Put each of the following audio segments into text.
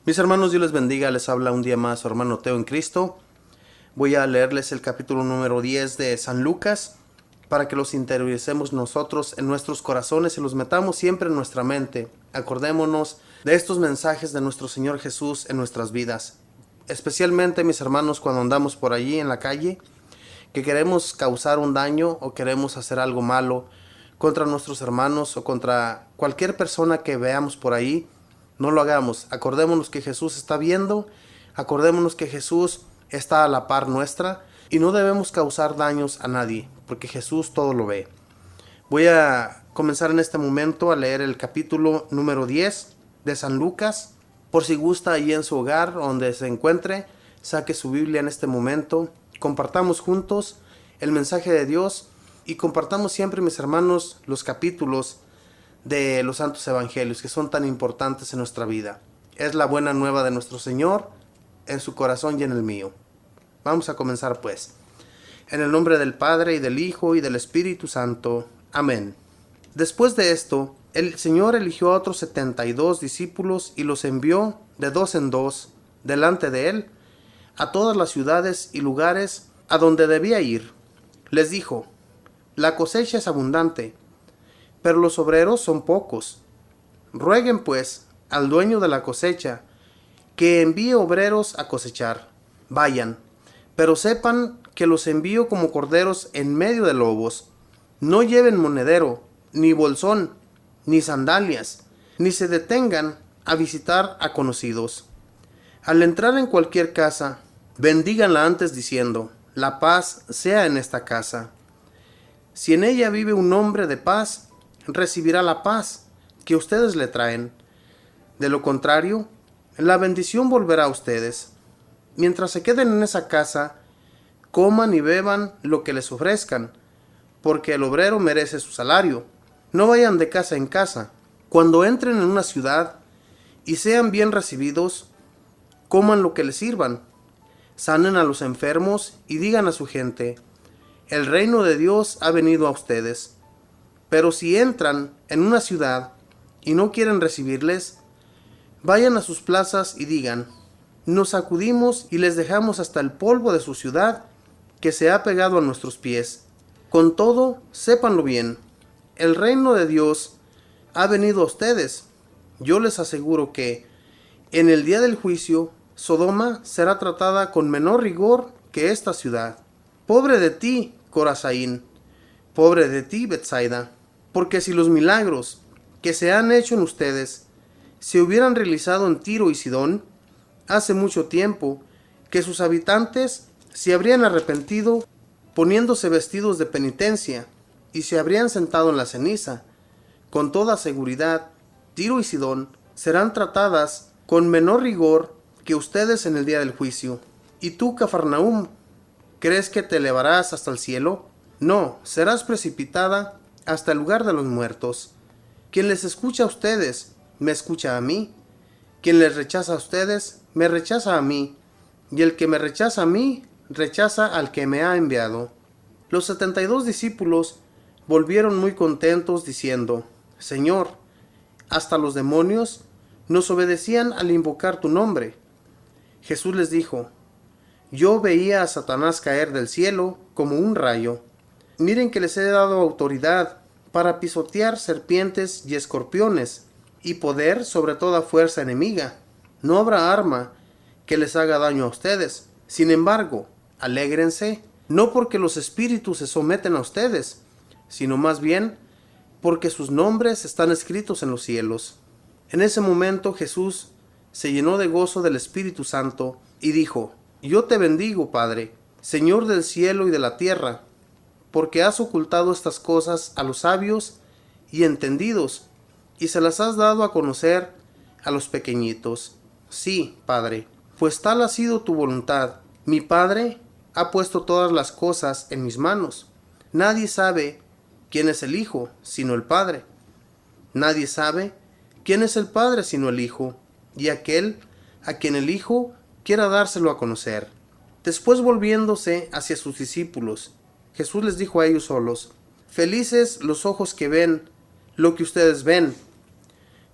Mis hermanos, Dios les bendiga, les habla un día más su hermano Teo en Cristo. Voy a leerles el capítulo número 10 de San Lucas para que los interioricemos nosotros en nuestros corazones y los metamos siempre en nuestra mente. Acordémonos de estos mensajes de nuestro Señor Jesús en nuestras vidas. Especialmente, mis hermanos, cuando andamos por allí en la calle, que queremos causar un daño o queremos hacer algo malo contra nuestros hermanos o contra cualquier persona que veamos por ahí. No lo hagamos. Acordémonos que Jesús está viendo, acordémonos que Jesús está a la par nuestra y no debemos causar daños a nadie, porque Jesús todo lo ve. Voy a comenzar en este momento a leer el capítulo número 10 de San Lucas. Por si gusta, ahí en su hogar, donde se encuentre, saque su Biblia en este momento. Compartamos juntos el mensaje de Dios y compartamos siempre, mis hermanos, los capítulos de los santos evangelios que son tan importantes en nuestra vida. Es la buena nueva de nuestro Señor en su corazón y en el mío. Vamos a comenzar pues. En el nombre del Padre y del Hijo y del Espíritu Santo. Amén. Después de esto, el Señor eligió a otros 72 discípulos y los envió de dos en dos delante de él a todas las ciudades y lugares a donde debía ir. Les dijo: la cosecha es abundante, pero los obreros son pocos. Rueguen pues al dueño de la cosecha que envíe obreros a cosechar. Vayan, pero sepan que los envío como corderos en medio de lobos. No lleven monedero, ni bolsón, ni sandalias, ni se detengan a visitar a conocidos. Al entrar en cualquier casa, bendíganla antes diciendo: la paz sea en esta casa. Si en ella vive un hombre de paz, recibirá la paz que ustedes le traen. De lo contrario, la bendición volverá a ustedes. Mientras se queden en esa casa, coman y beban lo que les ofrezcan, porque el obrero merece su salario. No vayan de casa en casa. Cuando entren en una ciudad y sean bien recibidos, coman lo que les sirvan. Sanen a los enfermos y digan a su gente: el reino de Dios ha venido a ustedes. Pero si entran en una ciudad y no quieren recibirles, vayan a sus plazas y digan: nos sacudimos y les dejamos hasta el polvo de su ciudad que se ha pegado a nuestros pies. Con todo, sépanlo bien, el reino de Dios ha venido a ustedes. Yo les aseguro que en el día del juicio, Sodoma será tratada con menor rigor que esta ciudad. Pobre de ti, Corazaín, pobre de ti, Betsaida, porque si los milagros que se han hecho en ustedes se hubieran realizado en Tiro y Sidón, hace mucho tiempo que sus habitantes se habrían arrepentido poniéndose vestidos de penitencia y se habrían sentado en la ceniza. Con toda seguridad, Tiro y Sidón serán tratadas con menor rigor que ustedes en el día del juicio. ¿Y tú, Cafarnaúm, crees que te elevarás hasta el cielo? No, serás precipitada hasta el lugar de los muertos. Quien les escucha a ustedes, me escucha a mí. Quien les rechaza a ustedes, me rechaza a mí. Y el que me rechaza a mí, rechaza al que me ha enviado. Los 72 discípulos volvieron muy contentos diciendo: Señor, hasta los demonios nos obedecían al invocar tu nombre. Jesús les dijo: yo veía a Satanás caer del cielo como un rayo. Miren que les he dado autoridad para pisotear serpientes y escorpiones, y poder sobre toda fuerza enemiga. No habrá arma que les haga daño a ustedes. Sin embargo, alégrense, no porque los espíritus se someten a ustedes, sino más bien porque sus nombres están escritos en los cielos. En ese momento Jesús se llenó de gozo del Espíritu Santo y dijo: yo te bendigo, Padre, Señor del cielo y de la tierra, porque has ocultado estas cosas a los sabios y entendidos, y se las has dado a conocer a los pequeñitos. Sí, Padre, pues tal ha sido tu voluntad. Mi Padre ha puesto todas las cosas en mis manos. Nadie sabe quién es el Hijo, sino el Padre. Nadie sabe quién es el Padre, sino el Hijo, y aquel a quien el Hijo quiera dárselo a conocer. Después, volviéndose hacia sus discípulos, Jesús les dijo a ellos solos: felices los ojos que ven lo que ustedes ven,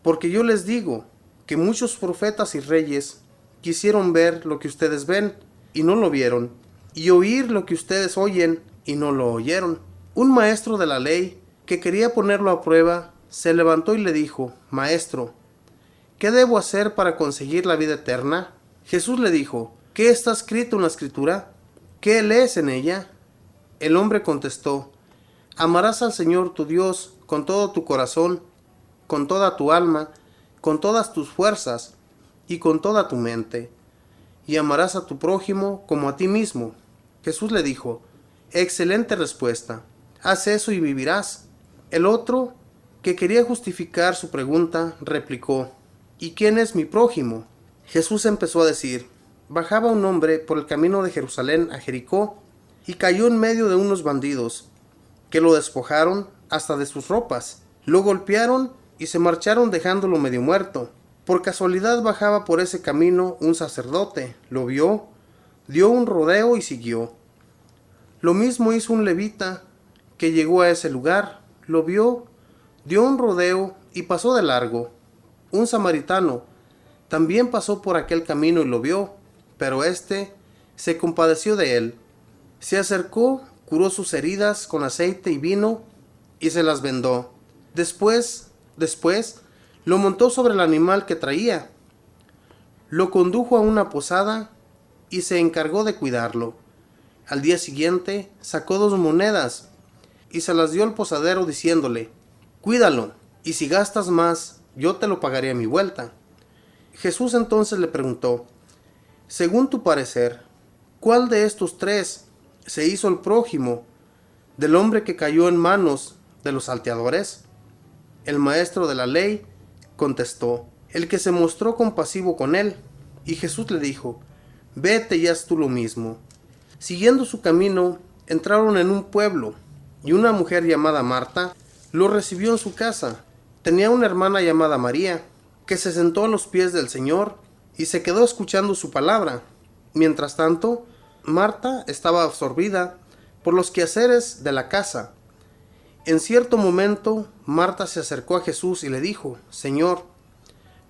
porque yo les digo que muchos profetas y reyes quisieron ver lo que ustedes ven y no lo vieron, y oír lo que ustedes oyen y no lo oyeron. Un maestro de la ley que quería ponerlo a prueba se levantó y le dijo: Maestro, ¿qué debo hacer para conseguir la vida eterna? Jesús le dijo: ¿Qué está escrito en la Escritura? ¿Qué lees en ella? El hombre contestó: Amarás al Señor tu Dios con todo tu corazón, con toda tu alma, con todas tus fuerzas y con toda tu mente, y amarás a tu prójimo como a ti mismo. Jesús le dijo: Excelente respuesta, haz eso y vivirás. El otro, que quería justificar su pregunta, replicó: ¿Y quién es mi prójimo? Jesús empezó a decir: Bajaba un hombre por el camino de Jerusalén a Jericó y cayó en medio de unos bandidos, que lo despojaron hasta de sus ropas, lo golpearon y se marcharon dejándolo medio muerto. Por casualidad bajaba por ese camino un sacerdote, lo vio, dio un rodeo y siguió. Lo mismo hizo un levita, que llegó a ese lugar, lo vio, dio un rodeo y pasó de largo. Un samaritano también pasó por aquel camino y lo vio, pero éste se compadeció de él. Se acercó, curó sus heridas con aceite y vino y se las vendó. Después, lo montó sobre el animal que traía, lo condujo a una posada y se encargó de cuidarlo. Al día siguiente sacó 2 monedas y se las dio al posadero diciéndole: Cuídalo, y si gastas más, yo te lo pagaré a mi vuelta. Jesús entonces le preguntó: Según tu parecer, ¿cuál de estos 3 se hizo el prójimo del hombre que cayó en manos de los salteadores? El maestro de la ley contestó: El que se mostró compasivo con él. Y Jesús le dijo: Vete y haz tú lo mismo. Siguiendo su camino, entraron en un pueblo, y una mujer llamada Marta lo recibió en su casa. Tenía una hermana llamada María, que se sentó a los pies del Señor y se quedó escuchando su palabra. Mientras tanto, Marta estaba absorbida por los quehaceres de la casa. En cierto momento, Marta se acercó a Jesús y le dijo: Señor,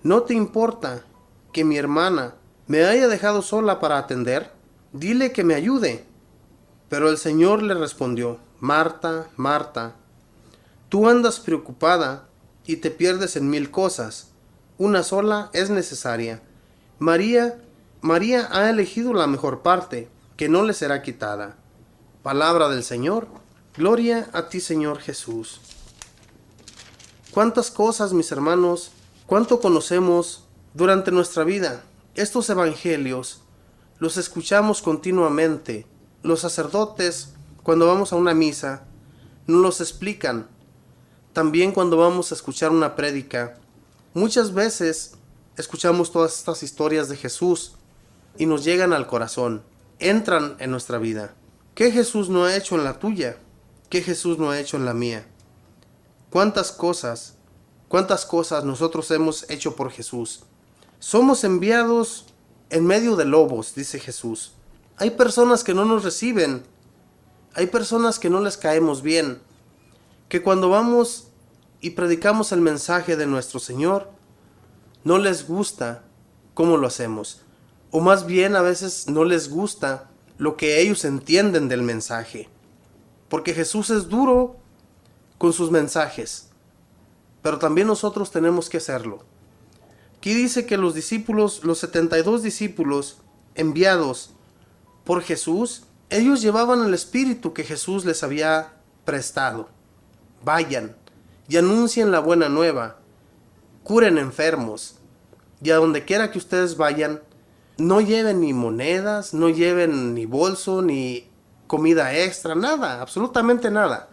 ¿no te importa que mi hermana me haya dejado sola para atender? Dile que me ayude. Pero el Señor le respondió: Marta, Marta, tú andas preocupada y te pierdes en 1000 cosas. Una sola es necesaria. María ha elegido la mejor parte, que no le será quitada. Palabra del Señor. Gloria a ti, Señor Jesús. Cuántas cosas, mis hermanos, cuánto conocemos durante nuestra vida. Estos evangelios los escuchamos continuamente. Los sacerdotes, cuando vamos a una misa, nos los explican. También cuando vamos a escuchar una prédica, muchas veces escuchamos todas estas historias de Jesús y nos llegan al corazón, entran en nuestra vida. ¿Qué Jesús no ha hecho en la tuya? ¿Qué Jesús no ha hecho en la mía? ¿Cuántas cosas nosotros hemos hecho por Jesús? Somos enviados en medio de lobos, dice Jesús. Hay personas que no nos reciben, hay personas que no les caemos bien, que cuando vamos y predicamos el mensaje de nuestro Señor, no les gusta cómo lo hacemos, o más bien a veces no les gusta lo que ellos entienden del mensaje, porque Jesús es duro con sus mensajes, pero también nosotros tenemos que hacerlo. Aquí dice que los discípulos, los 72 discípulos enviados por Jesús, ellos llevaban el espíritu que Jesús les había prestado. Vayan y anuncien la buena nueva, curen enfermos, y a donde quiera que ustedes vayan, no lleven ni monedas, no lleven ni bolso, ni comida extra, nada, absolutamente nada.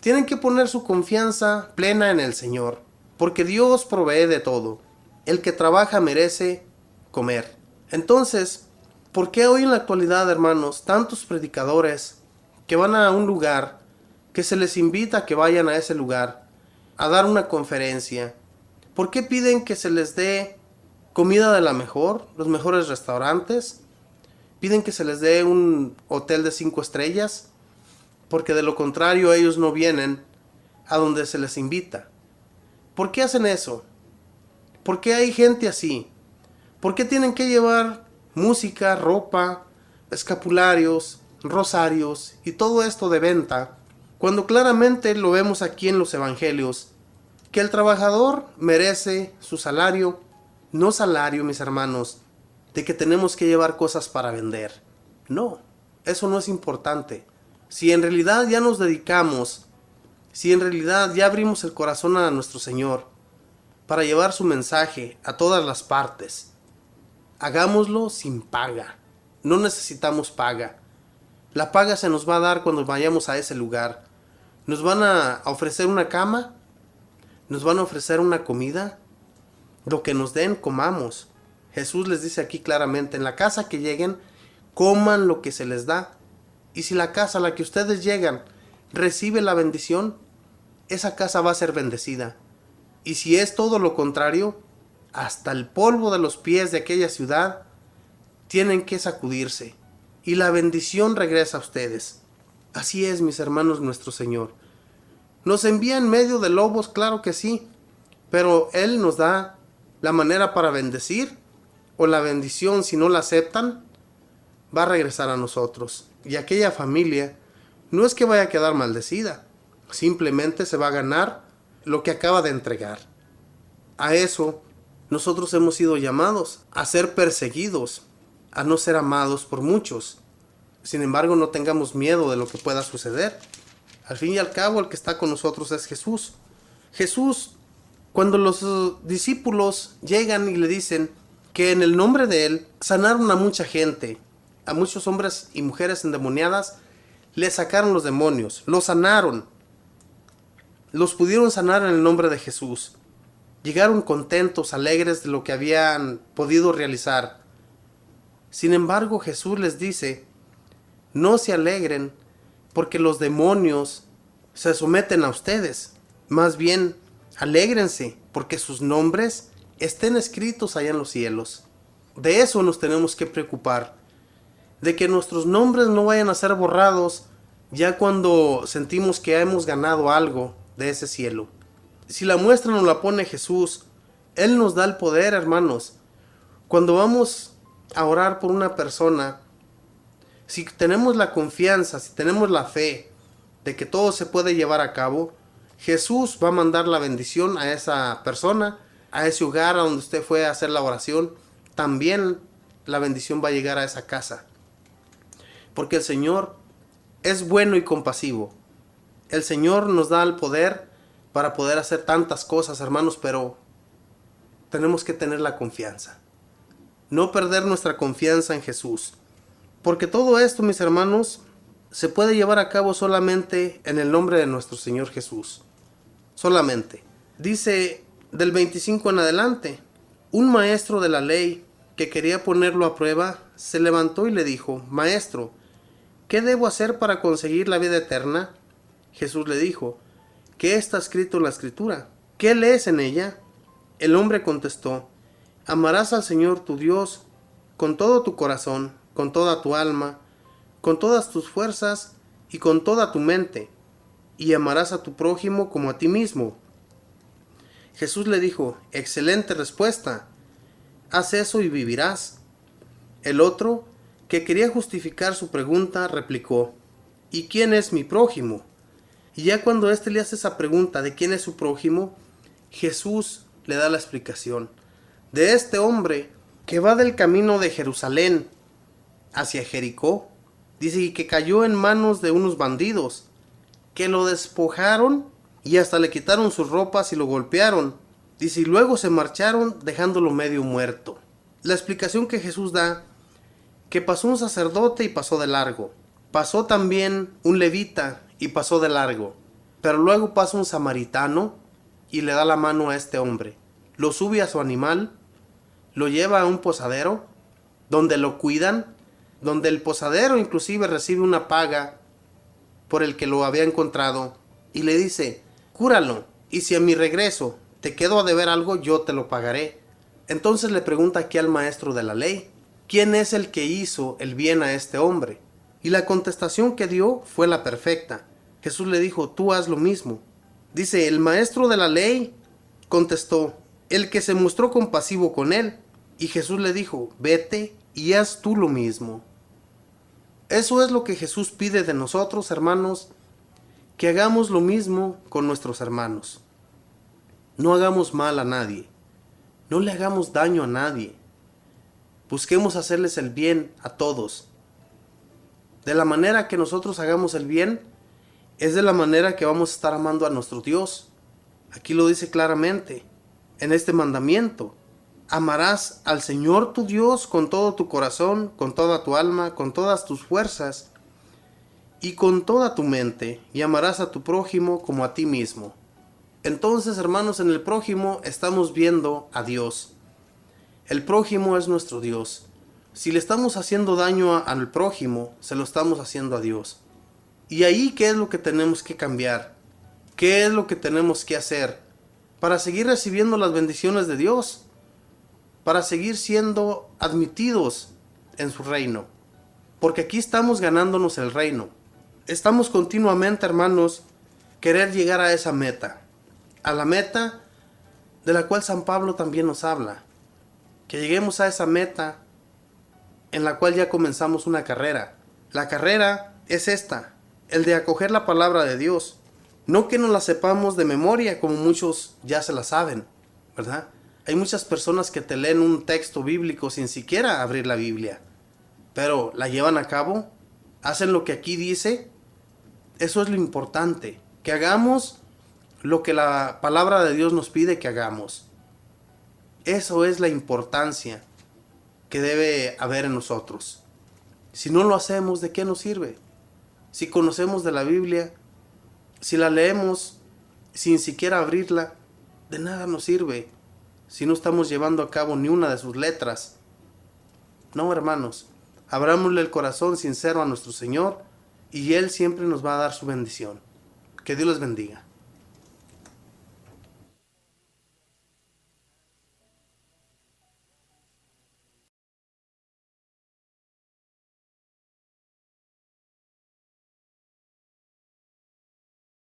Tienen que poner su confianza plena en el Señor, porque Dios provee de todo. El que trabaja merece comer. Entonces, ¿por qué hoy en la actualidad, hermanos, tantos predicadores que van a un lugar, que se les invita a que vayan a ese lugar a dar una conferencia? ¿Por qué piden que se les dé comida de la mejor, los mejores restaurantes? ¿Piden que se les dé un hotel de 5 estrellas? Porque de lo contrario ellos no vienen a donde se les invita. ¿Por qué hacen eso? ¿Por qué hay gente así? ¿Por qué tienen que llevar música, ropa, escapularios, rosarios y todo esto de venta, cuando claramente lo vemos aquí en los evangelios, que el trabajador merece su salario, no salario, mis hermanos, de que tenemos que llevar cosas para vender? No, eso no es importante. Si en realidad ya nos dedicamos, si en realidad ya abrimos el corazón a nuestro Señor para llevar su mensaje a todas las partes, hagámoslo sin paga. No necesitamos paga. La paga se nos va a dar cuando vayamos a ese lugar. Nos van a ofrecer una cama, nos van a ofrecer una comida. Lo que nos den, comamos. Jesús les dice aquí claramente, en la casa que lleguen, coman lo que se les da. Y si la casa a la que ustedes llegan recibe la bendición, esa casa va a ser bendecida. Y si es todo lo contrario, hasta el polvo de los pies de aquella ciudad tienen que sacudirse, y la bendición regresa a ustedes. Así es, mis hermanos, nuestro Señor. Nos envía en medio de lobos, claro que sí, pero Él nos da la manera para bendecir, o la bendición, si no la aceptan, va a regresar a nosotros. Y aquella familia no es que vaya a quedar maldecida, simplemente se va a ganar lo que acaba de entregar. A eso nosotros hemos sido llamados, a ser perseguidos, a no ser amados por muchos. Sin embargo, no tengamos miedo de lo que pueda suceder. Al fin y al cabo, el que está con nosotros es Jesús. Jesús, cuando los discípulos llegan y le dicen que en el nombre de Él sanaron a mucha gente, a muchos hombres y mujeres endemoniadas, le sacaron los demonios, los sanaron, los pudieron sanar en el nombre de Jesús. Llegaron contentos, alegres de lo que habían podido realizar. Sin embargo, Jesús les dice, no se alegren porque los demonios se someten a ustedes. Más bien, alégrense porque sus nombres estén escritos allá en los cielos. De eso nos tenemos que preocupar, de que nuestros nombres no vayan a ser borrados ya cuando sentimos que hemos ganado algo de ese cielo. Si la muestra nos la pone Jesús, Él nos da el poder, hermanos. Cuando vamos a orar por una persona, si tenemos la confianza, si tenemos la fe de que todo se puede llevar a cabo, Jesús va a mandar la bendición a esa persona, a ese hogar a donde usted fue a hacer la oración. También la bendición va a llegar a esa casa. Porque el Señor es bueno y compasivo. El Señor nos da el poder para poder hacer tantas cosas, hermanos, pero tenemos que tener la confianza. No perder nuestra confianza en Jesús. Porque todo esto, mis hermanos, se puede llevar a cabo solamente en el nombre de nuestro Señor Jesús. Solamente. Dice del 25 en adelante, un maestro de la ley que quería ponerlo a prueba, se levantó y le dijo, Maestro, ¿qué debo hacer para conseguir la vida eterna? Jesús le dijo, ¿qué está escrito en la Escritura? ¿Qué lees en ella? El hombre contestó, amarás al Señor tu Dios con todo tu corazón, con toda tu alma, con todas tus fuerzas y con toda tu mente, y amarás a tu prójimo como a ti mismo. Jesús le dijo, excelente respuesta, haz eso y vivirás. El otro, que quería justificar su pregunta, replicó, ¿y quién es mi prójimo? Y ya cuando éste le hace esa pregunta de quién es su prójimo, Jesús le da la explicación de este hombre que va del camino de Jerusalén hacia Jericó. Dice que cayó en manos de unos bandidos que lo despojaron y hasta le quitaron sus ropas y lo golpearon. Dice, y luego se marcharon dejándolo medio muerto. La explicación que Jesús da, que pasó un sacerdote y pasó de largo. Pasó también un levita y pasó de largo. Pero luego pasa un samaritano y le da la mano a este hombre. Lo sube a su animal, lo lleva a un posadero, donde lo cuidan, donde el posadero inclusive recibe una paga por el que lo había encontrado, y le dice, cúralo, y si a mi regreso te quedo a deber algo, yo te lo pagaré. Entonces le pregunta aquí al maestro de la ley, ¿quién es el que hizo el bien a este hombre? Y la contestación que dio fue la perfecta. Jesús le dijo, tú haz lo mismo. Dice, el maestro de la ley contestó, el que se mostró compasivo con él, y Jesús le dijo, vete y haz tú lo mismo. Eso es lo que Jesús pide de nosotros, hermanos, que hagamos lo mismo con nuestros hermanos. No hagamos mal a nadie, no le hagamos daño a nadie. Busquemos hacerles el bien a todos. De la manera que nosotros hagamos el bien, es de la manera que vamos a estar amando a nuestro Dios. Aquí lo dice claramente, en este mandamiento. Amarás al Señor tu Dios con todo tu corazón, con toda tu alma, con todas tus fuerzas y con toda tu mente, y amarás a tu prójimo como a ti mismo. Entonces, hermanos, en el prójimo estamos viendo a Dios. El prójimo es nuestro Dios. Si le estamos haciendo daño al prójimo, se lo estamos haciendo a Dios. Y ahí, ¿qué es lo que tenemos que cambiar? ¿Qué es lo que tenemos que hacer para seguir recibiendo las bendiciones de Dios? Para seguir siendo admitidos en su reino. Porque aquí estamos ganándonos el reino. Estamos continuamente, hermanos, querer llegar a esa meta. A la meta de la cual San Pablo también nos habla. Que lleguemos a esa meta en la cual ya comenzamos una carrera. La carrera es esta, el de acoger la palabra de Dios. No que no la sepamos de memoria como muchos ya se la saben, ¿verdad? Hay muchas personas que te leen un texto bíblico sin siquiera abrir la Biblia, pero la llevan a cabo, hacen lo que aquí dice. Eso es lo importante, que hagamos lo que la palabra de Dios nos pide que hagamos. Eso es la importancia que debe haber en nosotros. Si no lo hacemos, ¿de qué nos sirve? Si conocemos de la Biblia, si la leemos sin siquiera abrirla, de nada nos sirve si no estamos llevando a cabo ni una de sus letras. No, hermanos, abrámosle el corazón sincero a nuestro Señor y Él siempre nos va a dar su bendición. Que Dios les bendiga.